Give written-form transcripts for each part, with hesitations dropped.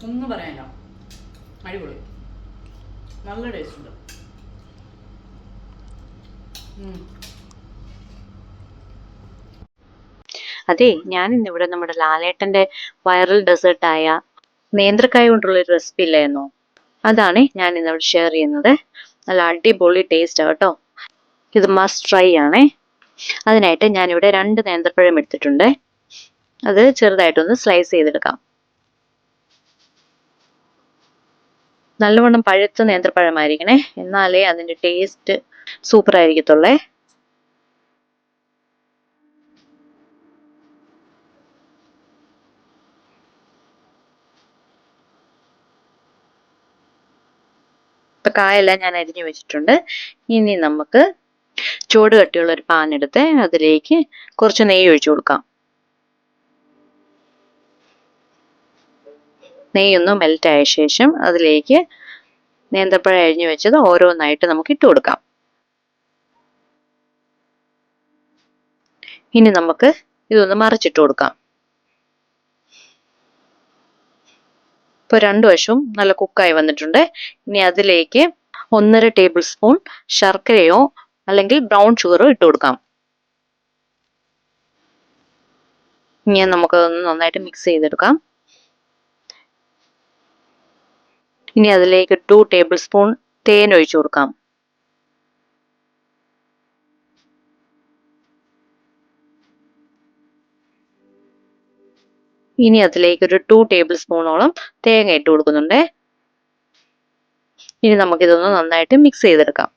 ഒന്നും പറയാനില്ല, അടിപൊളി, നല്ല ടേസ്റ്റ് ഉണ്ട്. അതെ, ഞാൻ ഇന്നിവിടെ നമ്മുടെ ലാലേട്ടന്റെ വൈറൽ ഡെസേർട്ടായ നേന്ത്രക്കായ കൊണ്ടുള്ളൊരു റെസിപ്പി ഇല്ലായിരുന്നോ, അതാണ് ഞാൻ ഇന്നിവിടെ ഷെയർ ചെയ്യുന്നത്. നല്ല അടിപൊളി ടേസ്റ്റ് കേട്ടോ. ഇത് മസ്റ്റ് ട്രൈ ആണേ. അതിനായിട്ട് ഞാനിവിടെ 2 നേന്ത്രപ്പഴം എടുത്തിട്ടുണ്ട്. അത് ചെറുതായിട്ടൊന്ന് സ്ലൈസ് ചെയ്തെടുക്കാം. നല്ലവണ്ണം പഴുത്ത നേന്ത്രപ്പഴമായിരിക്കണേ, എന്നാലേ അതിന്റെ ടേസ്റ്റ് സൂപ്പർ ആയിരിക്കത്തുള്ളേ. ഇപ്പൊ കായെല്ലാം ഞാൻ അരിഞ്ഞു വെച്ചിട്ടുണ്ട്. ഇനി നമുക്ക് ചൂട് കട്ടിയുള്ള ഒരു പാൻ എടുത്ത് അതിലേക്ക് കുറച്ച് നെയ്യ് ഒഴിച്ചു കൊടുക്കാം. നെയ്യൊന്ന് മെൽറ്റ് ആയ ശേഷം അതിലേക്ക് നേന്ത്രപ്പഴം അരിഞ്ഞു വെച്ചത് ഓരോന്നായിട്ട് നമുക്ക് ഇട്ട് കൊടുക്കാം. ഇനി നമുക്ക് ഇതൊന്ന് മറിച്ചിട്ട് കൊടുക്കാം. ഇപ്പൊ 2 വശവും നല്ല കുക്കായി വന്നിട്ടുണ്ട്. ഇനി അതിലേക്ക് 1.5 ടേബിൾ സ്പൂൺ ശർക്കരയോ അല്ലെങ്കിൽ ബ്രൗൺ ഷുഗറോ ഇട്ട് കൊടുക്കാം. ഇനി നമുക്കതൊന്ന് നന്നായിട്ട് മിക്സ് ചെയ്തെടുക്കാം. ഇനി അതിലേക്ക് 2 ടേബിൾ സ്പൂൺ തേൻ ഒഴിച്ചു കൊടുക്കാം. ഇനി അതിലേക്ക് ഒരു 2 ടേബിൾ സ്പൂണോളം തേങ്ങ ഇട്ട് കൊടുക്കുന്നുണ്ട്. ഇനി നമുക്കിതൊന്ന് നന്നായിട്ട് മിക്സ് ചെയ്തെടുക്കാം.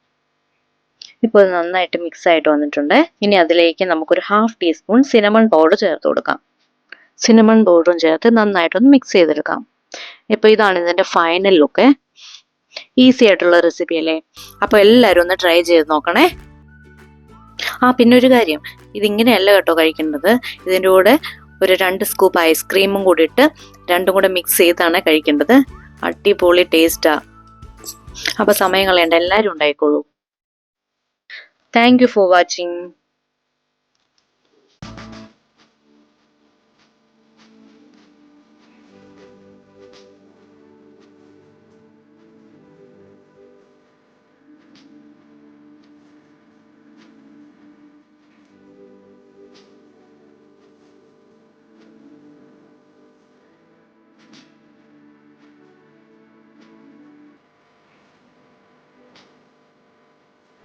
ഇപ്പോൾ ഇത് നന്നായിട്ട് മിക്സ് ആയിട്ട് വന്നിട്ടുണ്ട്. ഇനി അതിലേക്ക് നമുക്കൊരു 1/2 ടീസ്പൂൺ സിനമൺ പൗഡർ ചേർത്ത് കൊടുക്കാം. സിനമൺ പൗഡറും ചേർത്ത് നന്നായിട്ടൊന്ന് മിക്സ് ചെയ്തെടുക്കാം. ഇപ്പോൾ ഇതാണ് ഇതിന്റെ ഫൈനൽ ലുക്ക്. ഈസി ആയിട്ടുള്ള റെസിപ്പി അല്ലേ? അപ്പോൾ എല്ലാവരും ഒന്ന് ട്രൈ ചെയ്ത് നോക്കണേ. പിന്നെ ഒരു കാര്യം, ഇതിങ്ങനെയല്ല കേട്ടോ കഴിക്കേണ്ടത്. ഇതിൻ്റെ കൂടെ ഒരു 2 സ്കൂപ്പ് ഐസ്ക്രീമും കൂടി ഇട്ട് രണ്ടും കൂടെ മിക്സ് ചെയ്താണ് കഴിക്കേണ്ടത്. അടിപൊളി ടേസ്റ്റാ. അപ്പൊ സമയം കളയണ്ട, എല്ലാവരും ഉണ്ടായിക്കോളൂ. Thank you for watching.